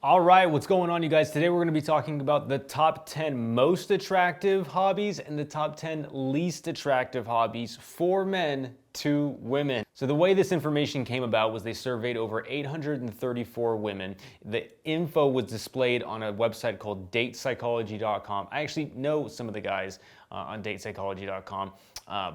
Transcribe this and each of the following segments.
All right, what's going on, you guys? Today we're going to be talking about the top 10 most attractive hobbies and the top 10 least attractive hobbies for men to women. So the way this information came about was they surveyed over 834 women. The info was displayed on a website called datepsychology.com. I actually know some of the guys on datepsychology.com.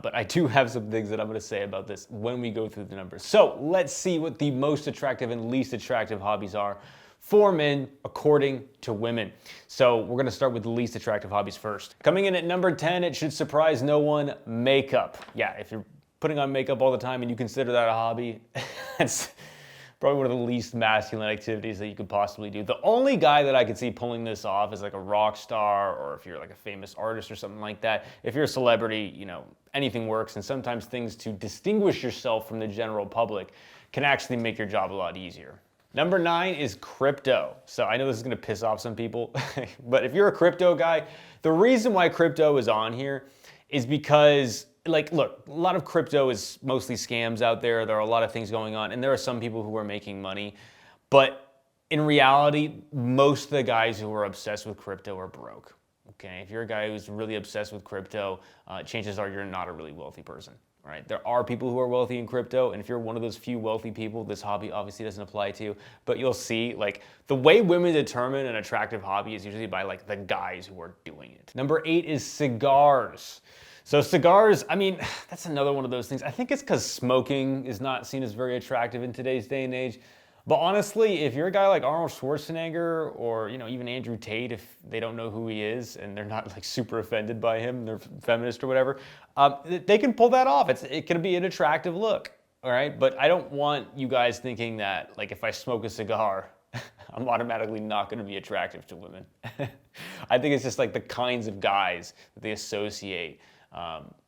But I do have some things that I'm going to say about this when we go through the numbers. So let's see what the most attractive and least attractive hobbies are for men according to women. So we're going to start with the least attractive hobbies first. Coming in at number 10, it should surprise no one, makeup. Yeah, if you're putting on makeup all the time and you consider that a hobby, that's probably one of the least masculine activities that you could possibly do. The only guy that I could see pulling this off is like a rock star, or if you're like a famous artist or something like that. If you're a celebrity, you know, anything works, and sometimes things to distinguish yourself from the general public can actually make your job a lot easier. Number 9 is crypto. So I know this is gonna piss off some people, but if you're a crypto guy, the reason why crypto is on here is because, like, look, a lot of crypto is mostly scams out there. There are a lot of things going on, and there are some people who are making money. But in reality, most of the guys who are obsessed with crypto are broke. Okay, if you're a guy who's really obsessed with crypto, chances are you're not a really wealthy person. Right? There are people who are wealthy in crypto, and if you're one of those few wealthy people, this hobby obviously doesn't apply to you, but you'll see, like, the way women determine an attractive hobby is usually by, like, the guys who are doing it. Number 8 is cigars. So cigars, I mean, that's another one of those things. I think it's because smoking is not seen as very attractive in today's day and age. But honestly, if you're a guy like Arnold Schwarzenegger, or, you know, even Andrew Tate, if they don't know who he is and they're not like super offended by him, they're feminist or whatever, they can pull that off. It can be an attractive look, all right? But I don't want you guys thinking that, like, if I smoke a cigar, I'm automatically not going to be attractive to women. I think it's just like the kinds of guys that they associate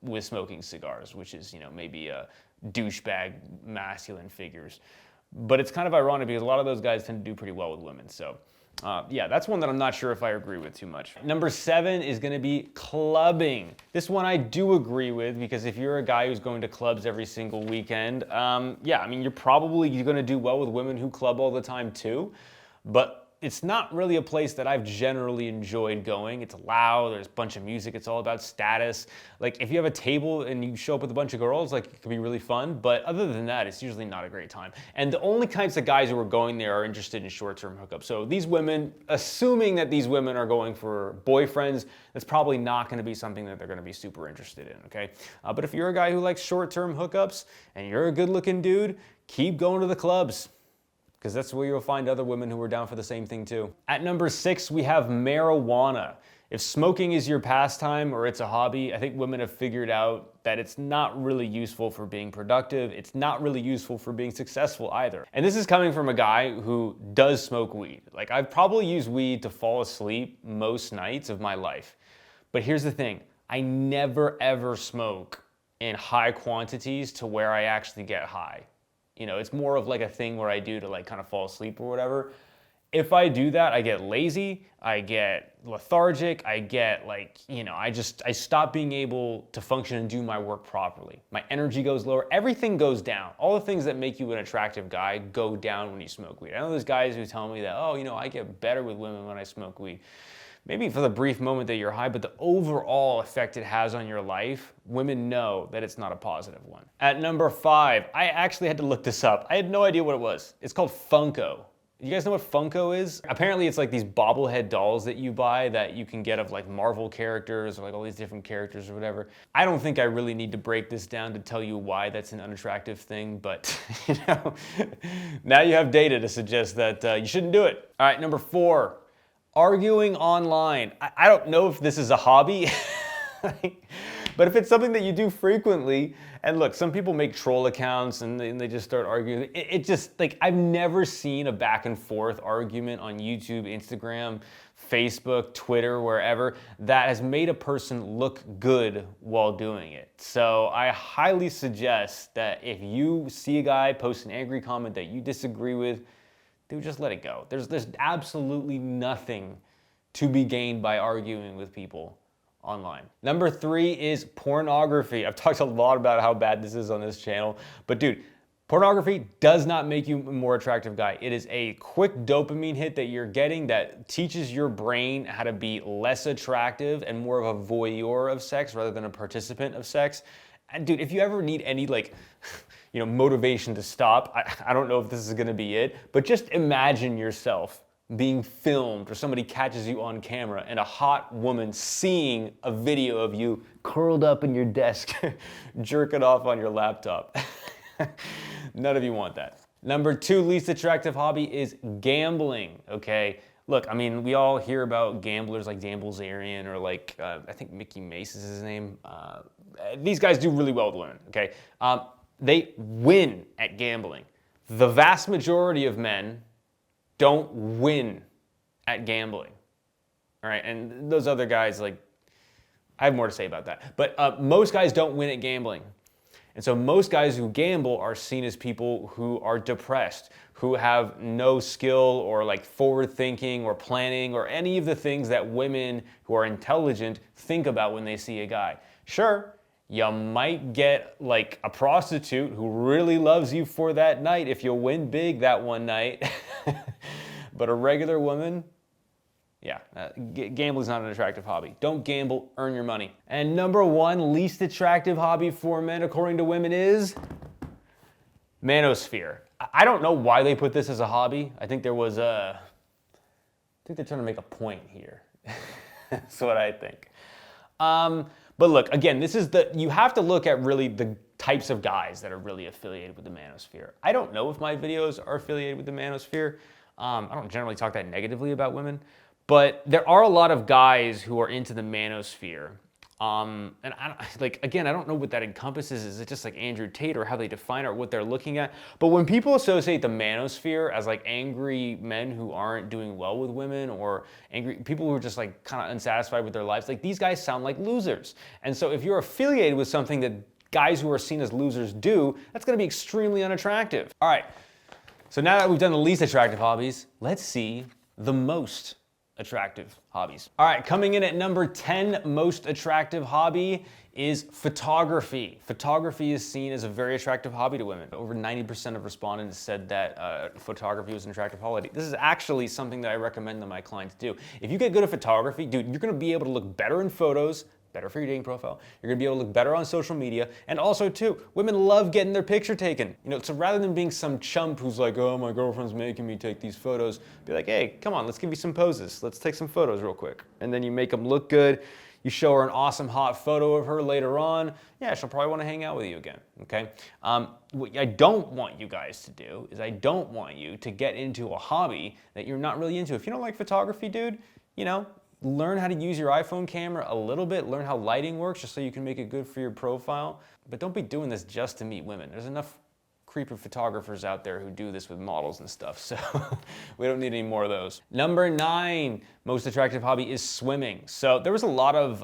with smoking cigars, which is, you know, maybe douchebag masculine figures. But it's kind of ironic because a lot of those guys tend to do pretty well with women. So yeah, that's one that I'm not sure if I agree with too much. Number 7 is going to be clubbing. This one I do agree with, because if you're a guy who's going to clubs every single weekend, yeah, I mean, you're probably going to do well with women who club all the time too. But it's not really a place that I've generally enjoyed going. It's loud, there's a bunch of music, it's all about status. Like, if you have a table and you show up with a bunch of girls, like, it could be really fun, but other than that, it's usually not a great time. And the only kinds of guys who are going there are interested in short-term hookups. So these women, assuming that these women are going for boyfriends, that's probably not gonna be something that they're gonna be super interested in, okay? But if you're a guy who likes short-term hookups and you're a good-looking dude, keep going to the clubs, because that's where you'll find other women who are down for the same thing too. At number 6, we have marijuana. If smoking is your pastime or it's a hobby, I think women have figured out that it's not really useful for being productive. It's not really useful for being successful either. And this is coming from a guy who does smoke weed. Like, I've probably used weed to fall asleep most nights of my life. But here's the thing, I never ever smoke in high quantities to where I actually get high. You know, it's more of like a thing where I do to, like, kind of fall asleep or whatever. If I do that, I get lazy, I get lethargic, I get, like, you know, I stop being able to function and do my work properly. My energy goes lower, everything goes down. All the things that make you an attractive guy go down when you smoke weed. I know there's guys who tell me that, oh, you know, I get better with women when I smoke weed. Maybe for the brief moment that you're high, but the overall effect it has on your life, women know that it's not a positive one. At number 5, I actually had to look this up. I had no idea what it was. It's called Funko. You guys know what Funko is? Apparently it's like these bobblehead dolls that you buy that you can get of, like, Marvel characters or, like, all these different characters or whatever. I don't think I really need to break this down to tell you why that's an unattractive thing, but you know, now you have data to suggest that you shouldn't do it. All right, number 4. Arguing online. I don't know if this is a hobby, but if it's something that you do frequently, and look, some people make troll accounts and they just start arguing. It just, like, I've never seen a back and forth argument on YouTube, Instagram, Facebook, Twitter, wherever, that has made a person look good while doing it. So I highly suggest that if you see a guy post an angry comment that you disagree with, dude, just let it go. There's absolutely nothing to be gained by arguing with people online. Number 3 is pornography. I've talked a lot about how bad this is on this channel, but dude, Pornography does not make you a more attractive guy. It is a quick dopamine hit that you're getting that teaches your brain how to be less attractive and more of a voyeur of sex rather than a participant of sex. And dude, if you ever need any motivation to stop, I don't know if this is gonna be it, but just imagine yourself being filmed or somebody catches you on camera and a hot woman seeing a video of you curled up in your desk, jerking off on your laptop. None of you want that. Number 2 least attractive hobby is gambling, okay? Look, I mean, we all hear about gamblers like Dan Bilzerian or I think Mickey Mace is his name. These guys do really well with women, okay? They win at gambling. The vast majority of men don't win at gambling, all right? And those other guys, I have more to say about that. But most guys don't win at gambling. And so most guys who gamble are seen as people who are depressed, who have no skill or forward thinking or planning or any of the things that women who are intelligent think about when they see a guy. Sure, you might get a prostitute who really loves you for that night if you win big that one night. But a regular woman, yeah, gambling's not an attractive hobby. Don't gamble, earn your money. And number 1 least attractive hobby for men, according to women, is manosphere. I don't know why they put this as a hobby. I think they're trying to make a point here. That's what I think. But look, again, you have to look at really the types of guys that are really affiliated with the manosphere. I don't know if my videos are affiliated with the manosphere. I don't generally talk that negatively about women. But there are a lot of guys who are into the manosphere. And I don't know what that encompasses. Is it just like Andrew Tate or how they define it or what they're looking at? But when people associate the manosphere as angry men who aren't doing well with women or angry people who are just kind of unsatisfied with their lives, these guys sound like losers. And so if you're affiliated with something that guys who are seen as losers do, that's gonna be extremely unattractive. All right, so now that we've done the least attractive hobbies, let's see the most attractive hobbies. All right, coming in at number 10 most attractive hobby is photography. Photography is seen as a very attractive hobby to women. Over 90% of respondents said that photography was an attractive hobby. This is actually something that I recommend that my clients do. If you get good at photography, dude, you're gonna be able to look better in photos, better for your dating profile. You're gonna be able to look better on social media. And also too, women love getting their picture taken. So rather than being some chump who's like, oh, my girlfriend's making me take these photos, be like, hey, come on, let's give you some poses. Let's take some photos real quick. And then you make them look good. You show her an awesome hot photo of her later on. Yeah, she'll probably wanna hang out with you again, okay? What I don't want you guys to do is I don't want you to get into a hobby that you're not really into. If you don't like photography, dude, learn how to use your iPhone camera a little bit, learn how lighting works just so you can make it good for your profile. But don't be doing this just to meet women. There's enough creepy photographers out there who do this with models and stuff, so we don't need any more of those. Number 9 most attractive hobby is swimming. So there was a lot of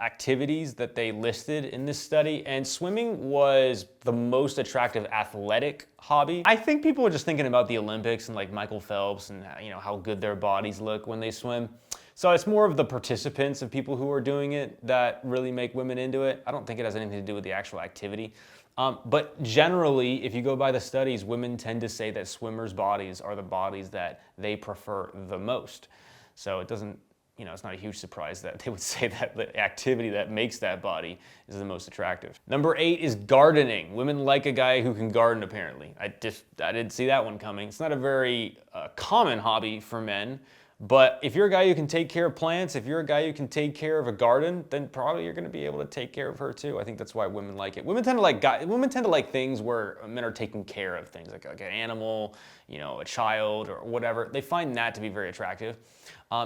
activities that they listed in this study, and swimming was the most attractive athletic hobby. I think people are just thinking about the Olympics and Michael Phelps and how good their bodies look when they swim. So it's more of the participants of people who are doing it that really make women into it. I don't think it has anything to do with the actual activity. But generally, if you go by the studies, women tend to say that swimmers' bodies are the bodies that they prefer the most. So it doesn't, it's not a huge surprise that they would say that the activity that makes that body is the most attractive. Number 8 is gardening. Women like a guy who can garden, apparently. I didn't see that one coming. It's not a very common hobby for men. But if you're a guy who can take care of plants, if you're a guy who can take care of a garden, then probably you're going to be able to take care of her too. I think that's why women like it. Women tend to like things where men are taking care of things, like an animal, a child or whatever. They find that to be very attractive.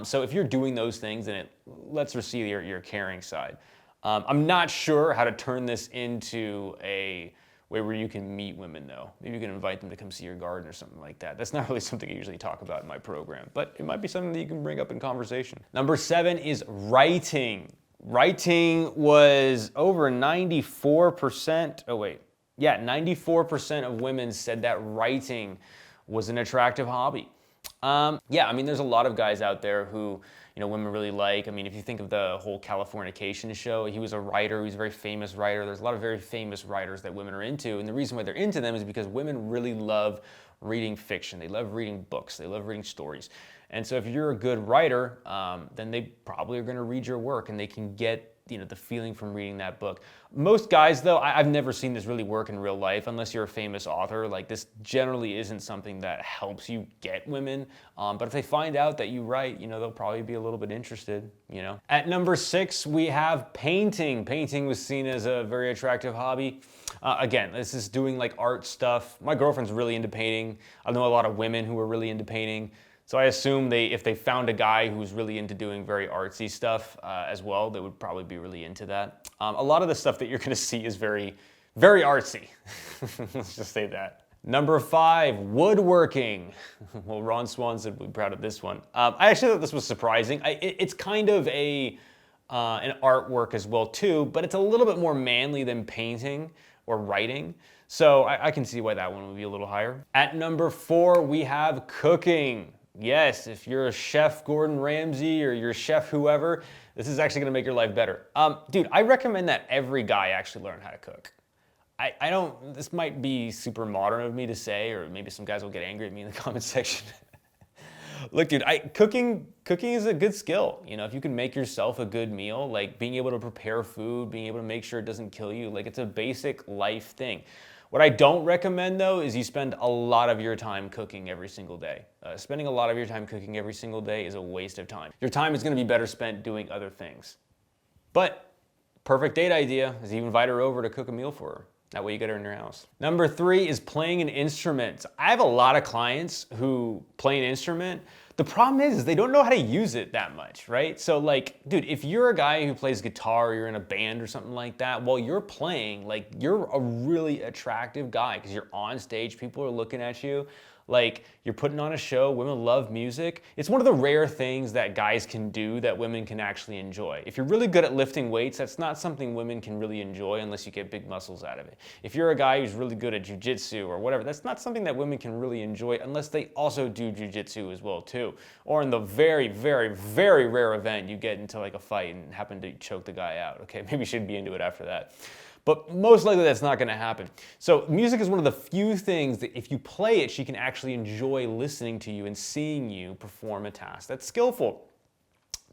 So if you're doing those things, then it lets her see your caring side. I'm not sure how to turn this into a way where you can meet women though. Maybe you can invite them to come see your garden or something like that. That's not really something I usually talk about in my program, but it might be something that you can bring up in conversation. Number 7 is writing. Writing was over 94%, 94% of women said that writing was an attractive hobby. Yeah, I mean, there's a lot of guys out there who, women really like. I mean, if you think of the whole Californication show, he was a writer, he's a very famous writer. There's a lot of very famous writers that women are into, and the reason why they're into them is because women really love reading fiction. They love reading books. They love reading stories. And so if you're a good writer, then they probably are going to read your work, and they can get the feeling from reading that book. Most guys, though, I've never seen this really work in real life unless you're a famous author. Like, this generally isn't something that helps you get women. But if they find out that you write, they'll probably be a little bit interested, At number 6, we have painting. Painting was seen as a very attractive hobby. Again, this is doing like art stuff. My girlfriend's really into painting. I know a lot of women who are really into painting. So I assume if they found a guy who's really into doing very artsy stuff as well, they would probably be really into that. A lot of the stuff that you're gonna see is very, very artsy. Let's just say that. Number 5, woodworking. Well, Ron Swan said we're proud of this one. I actually thought this was surprising. It's kind of an artwork as well too, but it's a little bit more manly than painting or writing. So I can see why that one would be a little higher. At number 4, we have cooking. Yes, if you're a chef Gordon Ramsay or you're a chef whoever, this is actually gonna make your life better. Dude, I recommend that every guy actually learn how to cook. This might be super modern of me to say, or maybe some guys will get angry at me in the comment section. Look, dude, cooking is a good skill. If you can make yourself a good meal, like being able to prepare food, being able to make sure it doesn't kill you, like it's a basic life thing. What I don't recommend, though, is you spend a lot of your time cooking every single day. Spending a lot of your time cooking every single day is a waste of time. Your time is going to be better spent doing other things. But perfect date idea is you invite her over to cook a meal for her. That way you get her in your house. Number 3 is playing an instrument. I have a lot of clients who play an instrument. The problem is they don't know how to use it that much, right? So like, dude, if you're a guy who plays guitar or you're in a band or something like that, while you're playing, like you're a really attractive guy because you're on stage, people are looking at you. Like, you're putting on a show, women love music. It's one of the rare things that guys can do that women can actually enjoy. If you're really good at lifting weights, that's not something women can really enjoy unless you get big muscles out of it. If you're a guy who's really good at jujitsu or whatever, that's not something that women can really enjoy unless they also do jujitsu as well too. Or in the very, very, very rare event you get into like a fight and happen to choke the guy out. Okay, maybe you should be into it after that. But most likely that's not gonna happen. So music is one of the few things that if you play it, she can actually enjoy listening to you and seeing you perform a task that's skillful.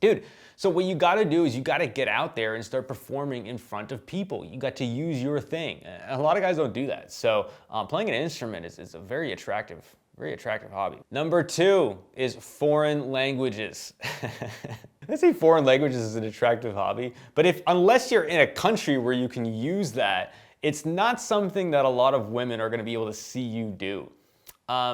Dude, so what you gotta do is you gotta get out there and start performing in front of people. You got to use your thing. And a lot of guys don't do that. So playing an instrument is a very attractive hobby. Number 2 is foreign languages. I say foreign languages is an attractive hobby, but unless you're in a country where you can use that, it's not something that a lot of women are gonna be able to see you do.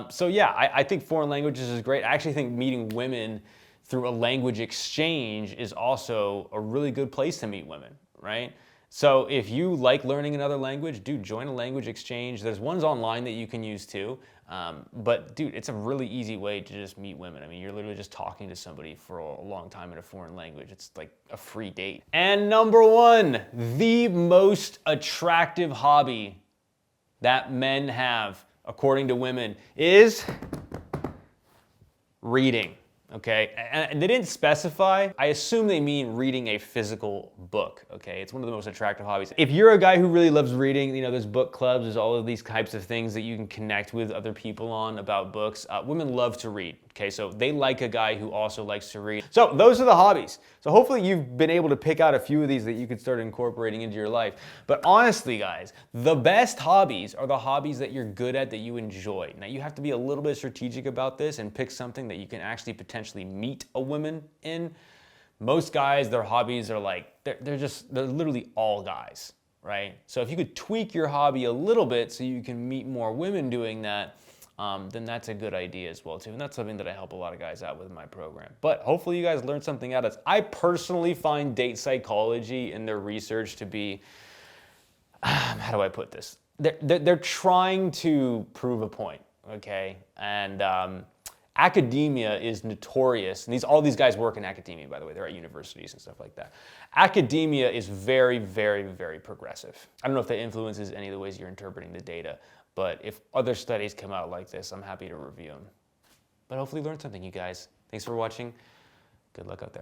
So yeah, I think foreign languages is great. I actually think meeting women through a language exchange is also a really good place to meet women, right? So if you like learning another language, dude, join a language exchange. There's ones online that you can use too. But dude, it's a really easy way to just meet women. I mean, you're literally just talking to somebody for a long time in a foreign language. It's like a free date. And number 1, the most attractive hobby that men have, according to women, is reading. Okay, and they didn't specify. I assume they mean reading a physical book, okay? It's one of the most attractive hobbies. If you're a guy who really loves reading, there's book clubs, there's all of these types of things that you can connect with other people on about books. Women love to read, okay? So they like a guy who also likes to read. So those are the hobbies. So hopefully you've been able to pick out a few of these that you could start incorporating into your life. But honestly, guys, the best hobbies are the hobbies that you're good at, that you enjoy. Now, you have to be a little bit strategic about this and pick something that you can actually potentially meet a woman in. Most guys, their hobbies are like, they're literally all guys, right? So if you could tweak your hobby a little bit so you can meet more women doing that, then that's a good idea as well too. And that's something that I help a lot of guys out with in my program. But hopefully you guys learned something out of this. I personally find date psychology and their research to be, how do I put this? They're trying to prove a point, okay? And academia is notorious, and all these guys work in academia, by the way. They're at universities and stuff like that. Academia is very, very, very progressive. I don't know if that influences any of the ways you're interpreting the data, but if other studies come out like this, I'm happy to review them. but hopefully learn something, you guys. Thanks for watching. Good luck out there.